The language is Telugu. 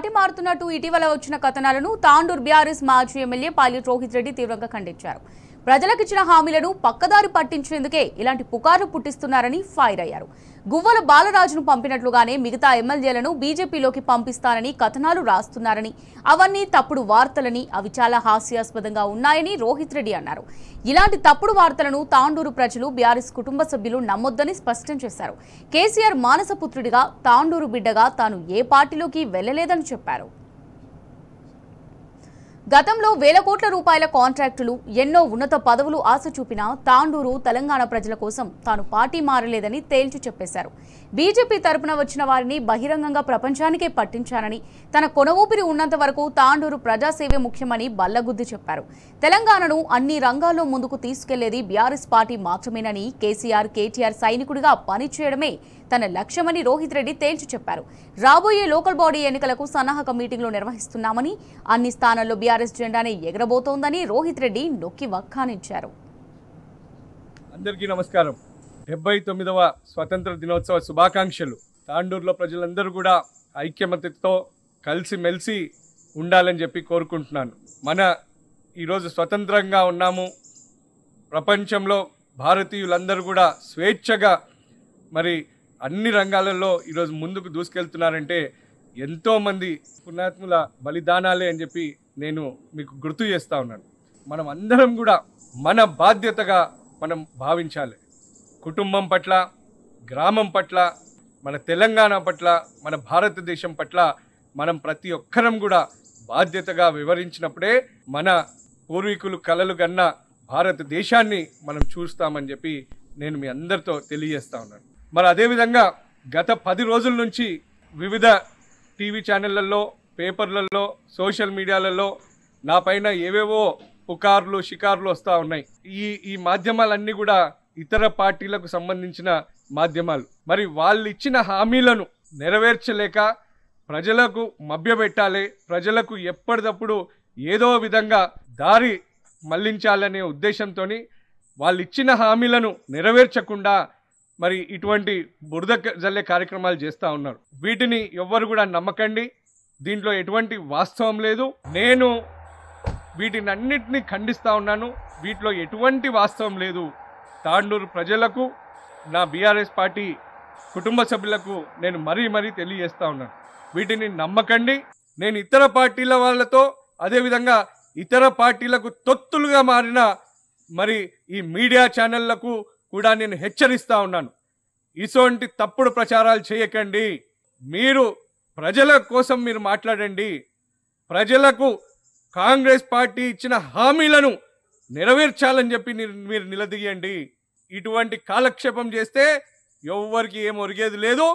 పార్టీ మారుతున్నట్టు ఇటీవల వచ్చిన కథనాలను తాండూరు బీఆర్ఎస్ మాజీ ఎమ్మెల్యే పైలట్ రోహిత్ రెడ్డి తీవ్రంగా ఖండించారు. ప్రజలకు ఇచ్చిన హామీలను పక్కదారి పట్టించేందుకే ఇలాంటి పుకార్లు పుట్టిస్తున్నారని ఫైర్ అయ్యారు. గువ్వల బాలరాజును పంపినట్లుగానే మిగతా ఎమ్మెల్యేలను బీజేపీలోకి పంపిస్తారని కథనాలు రాస్తున్నారని, అవన్నీ తప్పుడు వార్తలని, అవి చాలా హాస్యాస్పదంగా ఉన్నాయని రోహిత్ రెడ్డి అన్నారు. ఇలాంటి తప్పుడు వార్తలను తాండూరు ప్రజలు, బీఆర్ఎస్ కుటుంబ సభ్యులు నమ్మొద్దని స్పష్టం చేశారు. కేసీఆర్ మానసపుత్రుడిగా, తాండూరు బిడ్డగా తాను ఏ పార్టీలోకి వెళ్లలేదని చెప్పారు. గతంలో వేల కోట్ల రూపాయల కాంట్రాక్టులు, ఎన్నో ఉన్నత పదవులు ఆశ చూపిన తాండూరు తెలంగాణ ప్రజల కోసం తాను పార్టీ మారలేదని తేల్చి చెప్పేశారు. బీజేపీ తరపున వచ్చిన వారిని బహిరంగంగా ప్రపంచానికే పట్టించారని, తన కొనవూపిరి ఉన్నంత వరకు తాండూరు ప్రజాసేవే ముఖ్యమని బల్లగుద్ది చెప్పారు. తెలంగాణను అన్ని రంగాల్లో ముందుకు తీసుకెళ్లేది బీఆర్ఎస్ పార్టీ మాత్రమేనని, కేటీఆర్ సైనికుడిగా పనిచేయడమే తన లక్ష్యమని రోహిత్ రెడ్డి తేల్చి చెప్పారు. రాబోయే లోకల్ బాడీ ఎన్నికలకు సన్నాహక మీటింగ్లు నిర్వహిస్తున్నామని, అన్ని స్థానాల్లో బీఆర్ఎస్ జెండానే ఎగరబోతోందని రోహిత్ రెడ్డి నొక్కి వక్కానించారు. అందరికీ నమస్కారం. 79వ స్వతంత్ర దినోత్సవ శుభాకాంక్షలు. తాండూరులో ప్రజలందరూ కూడా ఐక్యమత్యతో కలిసిమెలిసి ఉండాలని చెప్పి కోరుకుంటున్నాను. మన ఈరోజు స్వతంత్రంగా ఉన్నాము. ప్రపంచంలో భారతీయులందరూ కూడా స్వేచ్ఛగా మరి అన్ని రంగాలలో ఈరోజు ముందుకు దూసుకెళ్తున్నారంటే ఎంతోమంది పుణ్యాత్ముల బలిదానాలే అని చెప్పి నేను మీకు గుర్తు చేస్తూ ఉన్నాను. మనం అందరం కూడా మన బాధ్యతగా మనం భావించాలి. కుటుంబం పట్ల, గ్రామం పట్ల, మన తెలంగాణ పట్ల, మన భారతదేశం పట్ల మనం ప్రతి ఒక్కరం కూడా బాధ్యతగా వివరించినప్పుడే మన పూర్వీకులు కలలు కన్న భారతదేశాన్ని మనం చూస్తామని చెప్పి నేను మీ అందరితో తెలియజేస్తా ఉన్నాను. మరి అదేవిధంగా గత 10 రోజుల నుంచి వివిధ టీవీ ఛానళ్లలో, పేపర్లలో, సోషల్ మీడియాలలో నా పైన ఏవేవో పుకార్లు, షికార్లు వస్తూ ఉన్నాయి. ఈ మాధ్యమాలన్నీ కూడా ఇతర పార్టీలకు సంబంధించిన మాధ్యమాలు. మరి వాళ్ళు ఇచ్చిన హామీలను నెరవేర్చలేక ప్రజలకు మభ్యపెట్టాలి, ప్రజలకు ఎప్పటికప్పుడు ఏదో విధంగా దారి మళ్లించాలనే ఉద్దేశంతో వాళ్ళు ఇచ్చిన హామీలను నెరవేర్చకుండా మరి ఇటువంటి బురద జల్లే కార్యక్రమాలు చేస్తూ ఉన్నారు. వీటిని ఎవ్వరు కూడా నమ్మకండి. దీంట్లో ఎటువంటి వాస్తవం లేదు. నేను వీటిని అన్నిటినీ ఖండిస్తూ ఉన్నాను. వీటిలో ఎటువంటి వాస్తవం లేదు. తాండూరు ప్రజలకు, నా బీఆర్ఎస్ పార్టీ కుటుంబ సభ్యులకు నేను మరీ తెలియజేస్తూ ఉన్నాను. వీటిని నమ్మకండి. నేను ఇతర పార్టీల వాళ్ళతో, అదేవిధంగా ఇతర పార్టీలకు తొత్తులుగా మారిన మరి ఈ మీడియా ఛానళ్లకు కూడా నేను హెచ్చరిస్తూ ఉన్నాను. ఇటువంటి తప్పుడు ప్రచారాలు చేయకండి. మీరు ప్రజల కోసం మీరు మాట్లాడండి. ప్రజలకు కాంగ్రెస్ పార్టీ ఇచ్చిన హామీలను నెరవేర్చాలని చెప్పి మీరు నిలదీయండి. ఇటువంటి కాలక్షేపం చేస్తే ఎవ్వరికి ఏం ఒరిగేది లేదు.